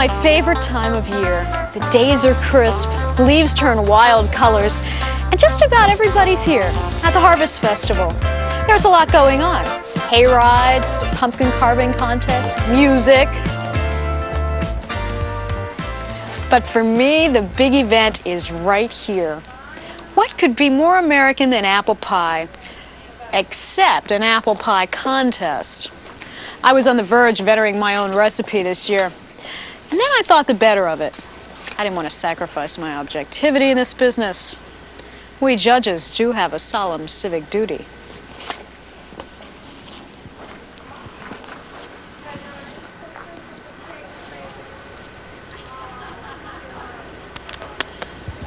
my favorite time of year. The days are crisp, leaves turn wild colors, and just about everybody's here at the Harvest Festival. There's a lot going on. Hay rides, pumpkin carving contests, music. But for me, the big event is right here. What could be more American than apple pie? Except an apple pie contest. I was on the verge of entering my own recipe this year. And then I thought the better of it. I didn't want to sacrifice my objectivity in this business. We judges do have a solemn civic duty.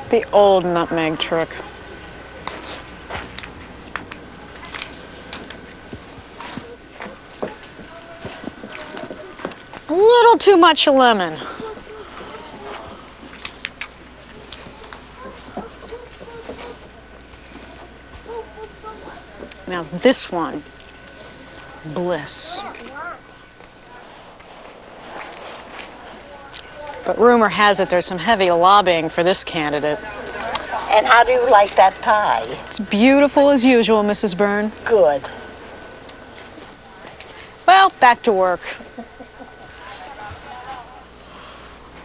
The old nutmeg trick. A little too much lemon. Now this one, bliss. But rumor has it there's some heavy lobbying for this candidate. And how do you like that pie? It's beautiful as usual, Mrs. Byrne. Good. Well, back to work.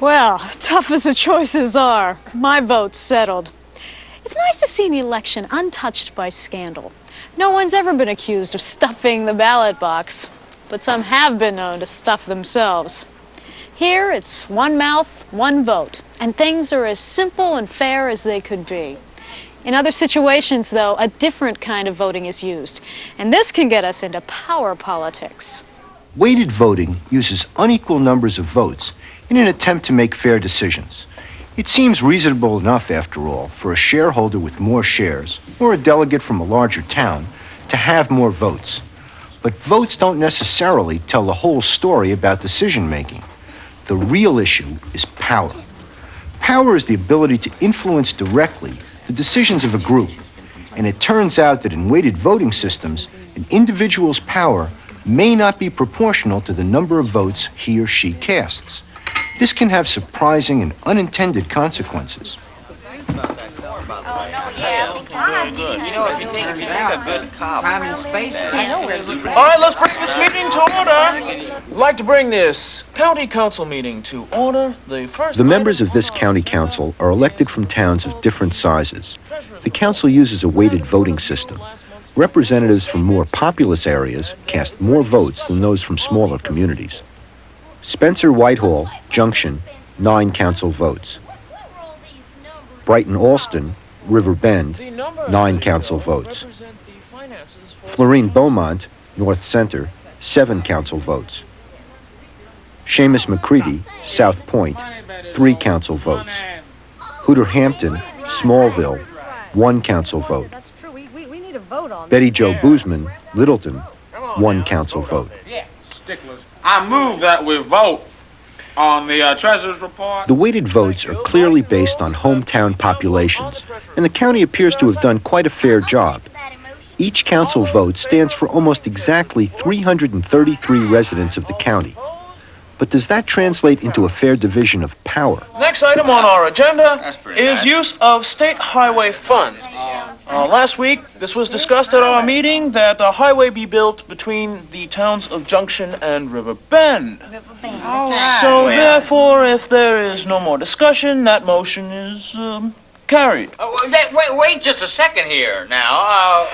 Well, tough as the choices are, my vote's settled. It's nice to see an election untouched by scandal. No one's ever been accused of stuffing the ballot box, but some have been known to stuff themselves. Here, it's one mouth, one vote, and things are as simple and fair as they could be. In other situations, though, a different kind of voting is used, and this can get us into power politics. Weighted voting uses unequal numbers of votes in an attempt to make fair decisions. It seems reasonable enough, after all, for a shareholder with more shares or a delegate from a larger town to have more votes. But votes don't necessarily tell the whole story about decision-making. The real issue is power. Power is the ability to influence directly the decisions of a group. And it turns out that in weighted voting systems, an individual's power may not be proportional to the number of votes he or she casts. This can have surprising and unintended consequences. All right, let's bring this meeting to order. I'd like to bring this county council meeting to order. The members of this county council are elected from towns of different sizes. The council uses a weighted voting system. Representatives from more populous areas cast more votes than those from smaller communities. Spencer Whitehall, Junction, 9 council votes. Brighton Alston, River Bend, 9 council votes. Florine Beaumont, North Center, 7 council votes. Seamus McCready, South Point, 3 council votes. Hooter Hampton, Smallville, 1 council vote. Betty Jo Boozman, Littleton, 1 council vote. I move that we vote on the treasurer's report. The weighted votes are clearly based on hometown populations, and the county appears to have done quite a fair job. Each council vote stands for almost exactly 333 residents of the county. But does that translate into a fair division of power? Next item on our agenda is use of state highway funds. Last week, this was discussed at our meeting that a highway be built between the towns of Junction and River Bend. So therefore, if there is no more discussion, that motion is carried. Wait just a second here now.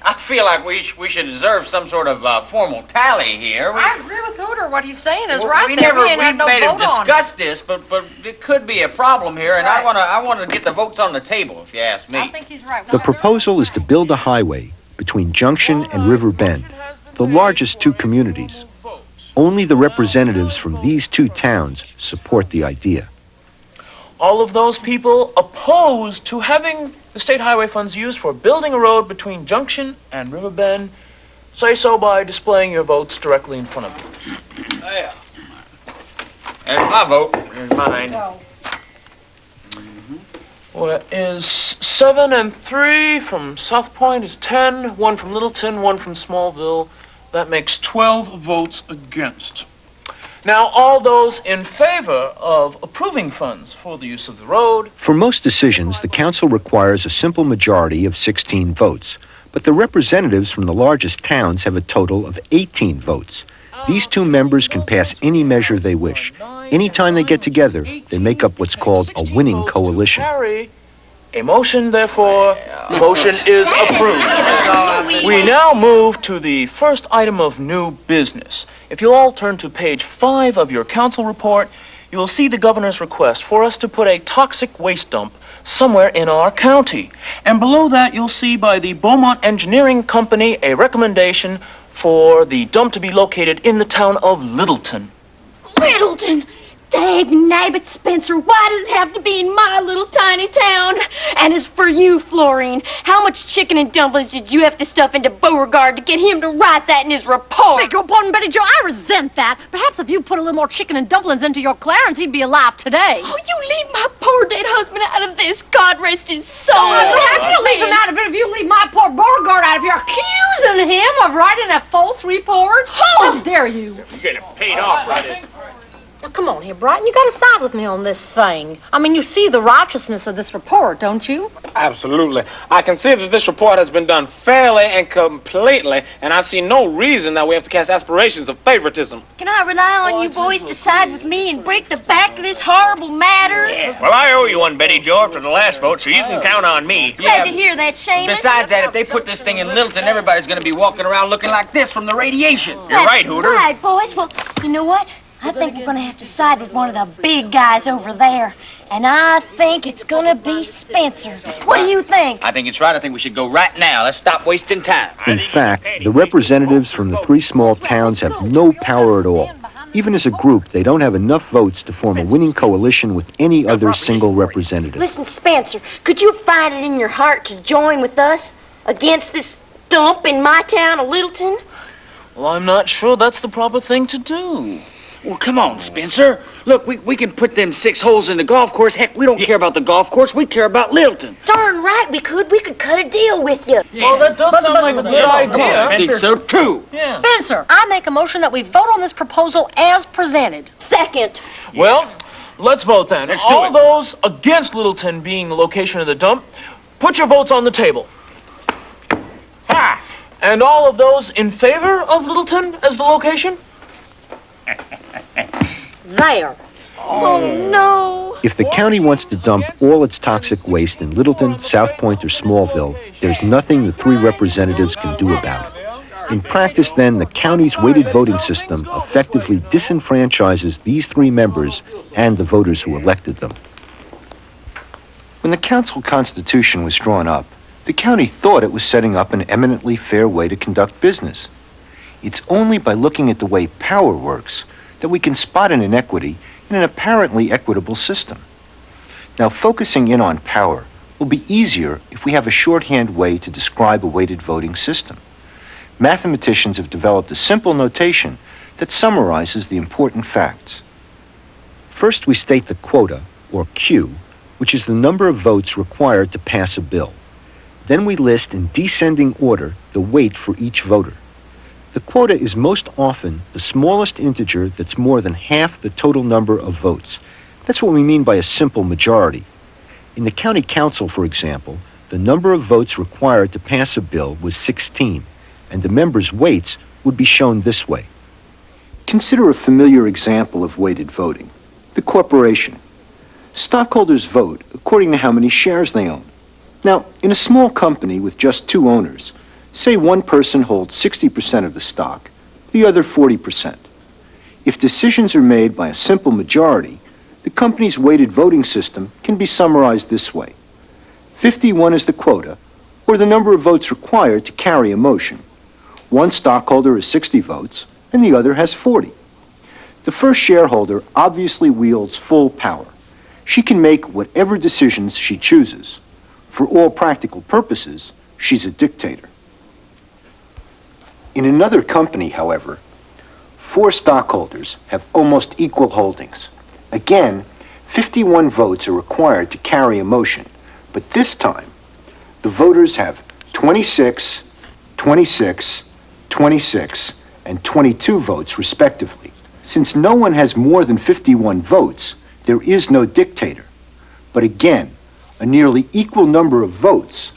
I feel like we should observe some sort of formal tally here. I agree with Hooter. What he's saying is right. We there. never We ain't made him no vote on discuss this, but it could be a problem here, and Right. I want to get the votes on the table, if you ask me. I think he's right. The proposal is to build a highway between Junction and River Bend, the largest 2 communities. Only the representatives from these 2 towns support the idea. All of those people opposed to having the state highway funds used for building a road between Junction and River Bend say so by displaying your votes directly in front of you. Yeah. There's my vote. Here's mine. Well, is 7 and 3 from South Point is 10, 1 from Littleton, 1 from Smallville. That makes 12 votes against. Now, all those in favor of approving funds for the use of the road. For most decisions, the council requires a simple majority of 16 votes, but the representatives from the largest towns have a total of 18 votes. These two members can pass any measure they wish. Anytime they get together, they make up what's called a winning coalition. A motion, therefore, motion is approved. We now move to the first item of new business. If you all turn to page 5 of your council report, you will see the governor's request for us to put a toxic waste dump somewhere in our county. And below that, you'll see by the Beaumont Engineering Company a recommendation for the dump to be located in the town of Littleton. Littleton! Dag nabbit, Spencer, why does it have to be in my little tiny town? And as for you, Florine, how much chicken and dumplings did you have to stuff into Beauregard to get him to write that in his report? Beg your pardon, Betty Jo, I resent that. Perhaps if you put a little more chicken and dumplings into your Clarence, he'd be alive today. Oh, you leave my poor dead husband out of this. God rest his soul. Perhaps you'll leave him out of it if you leave my poor Beauregard out of here, accusing him of writing a false report. How dare you? You're getting paid off for this. Now, come on here, Brighton. You got to side with me on this thing. I mean, you see the righteousness of this report, don't you? Absolutely. I can see that this report has been done fairly and completely, and I see no reason that we have to cast aspirations of favoritism. Can I rely on you boys to side with me and break the back of this horrible matter? Yeah. Well, I owe you one, Betty Jo, after the last vote, so you can count on me. Glad to hear that, Seamus. Besides that, if they put this thing in Littleton, everybody's going to be walking around looking like this from the radiation. You're That's right, Hooter. right, boys. Well, you know what? I think we're going to have to side with one of the big guys over there. And I think it's going to be Spencer. What do you think? I think it's right. I think we should go right now. Let's stop wasting time. In fact, the representatives from the three small towns have no power at all. Even as a group, they don't have enough votes to form a winning coalition with any other single representative. Listen, Spencer, could you find it in your heart to join with us against this dump in my town of Littleton? Well, I'm not sure that's the proper thing to do. Well, come on, Spencer. Look, we can put them 6 holes in the golf course. Heck, we don't care about the golf course. We care about Littleton. Darn right we could. We could cut a deal with you. Well, that does sound like a good idea. I think so, too. Yeah. Spencer, I make a motion that we vote on this proposal as presented. Second. Well, let's vote then. Let's do All it. those against Littleton being the location of the dump, put your votes on the table. Ha! And all of those in favor of Littleton as the location? There. Oh, no. If the county wants to dump all its toxic waste in Littleton, South Point, or Smallville, there's nothing the three representatives can do about it. In practice, then, the county's weighted voting system effectively disenfranchises these three members and the voters who elected them. When the council constitution was drawn up, the county thought it was setting up an eminently fair way to conduct business. It's only by looking at the way power works that we can spot an inequity in an apparently equitable system. Now, focusing in on power will be easier if we have a shorthand way to describe a weighted voting system. Mathematicians have developed a simple notation that summarizes the important facts. First, we state the quota, or Q, which is the number of votes required to pass a bill. Then we list in descending order the weight for each voter. The quota is most often the smallest integer that's more than half the total number of votes. That's what we mean by a simple majority. In the county council, for example, the number of votes required to pass a bill was 16, and the members' weights would be shown this way. Consider a familiar example of weighted voting: the corporation. Stockholders vote according to how many shares they own. Now, in a small company with just 2 owners, say one person holds 60% of the stock, the other 40%. If decisions are made by a simple majority, the company's weighted voting system can be summarized this way. 51 is the quota, or the number of votes required to carry a motion. One stockholder has 60 votes, and the other has 40. The first shareholder obviously wields full power. She can make whatever decisions she chooses. For all practical purposes, she's a dictator. In another company, however, 4 stockholders have almost equal holdings. Again, 51 votes are required to carry a motion, but this time, the voters have 26, 26, 26, and 22 votes respectively. Since no one has more than 51 votes, there is no dictator. But again, a nearly equal number of votes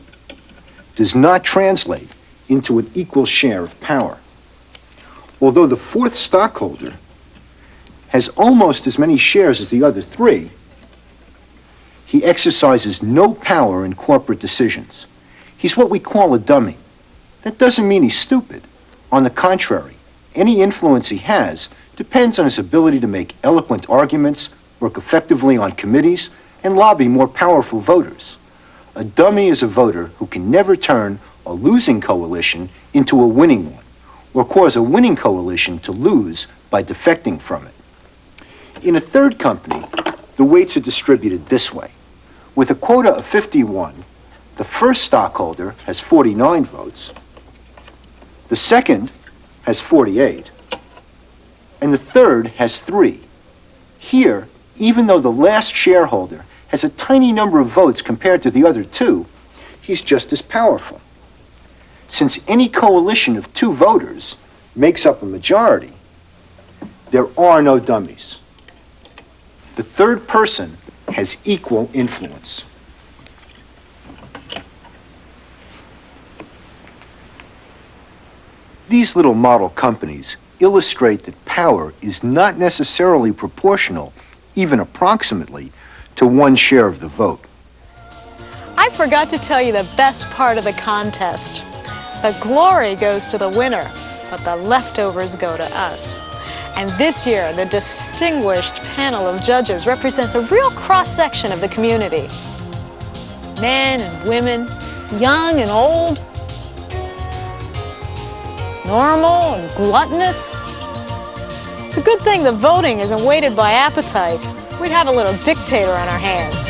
does not translate into an equal share of power. Although the fourth stockholder has almost as many shares as the other three, he exercises no power in corporate decisions. He's what we call a dummy. That doesn't mean he's stupid. On the contrary, any influence he has depends on his ability to make eloquent arguments, work effectively on committees, and lobby more powerful voters. A dummy is a voter who can never turn a losing coalition into a winning one, or cause a winning coalition to lose by defecting from it. In a third company, the weights are distributed this way. With a quota of 51, the first stockholder has 49 votes, the second has 48, and the third has 3. Here, even though the last shareholder has a tiny number of votes compared to the other 2, he's just as powerful. Since any coalition of 2 voters makes up a majority, there are no dummies. The third person has equal influence. These little model companies illustrate that power is not necessarily proportional, even approximately, to 1 share of the vote. I forgot to tell you the best part of the contest. The glory goes to the winner, but the leftovers go to us. And this year, the distinguished panel of judges represents a real cross-section of the community. Men and women, young and old, normal and gluttonous. It's a good thing the voting isn't weighted by appetite. We'd have a little dictator on our hands.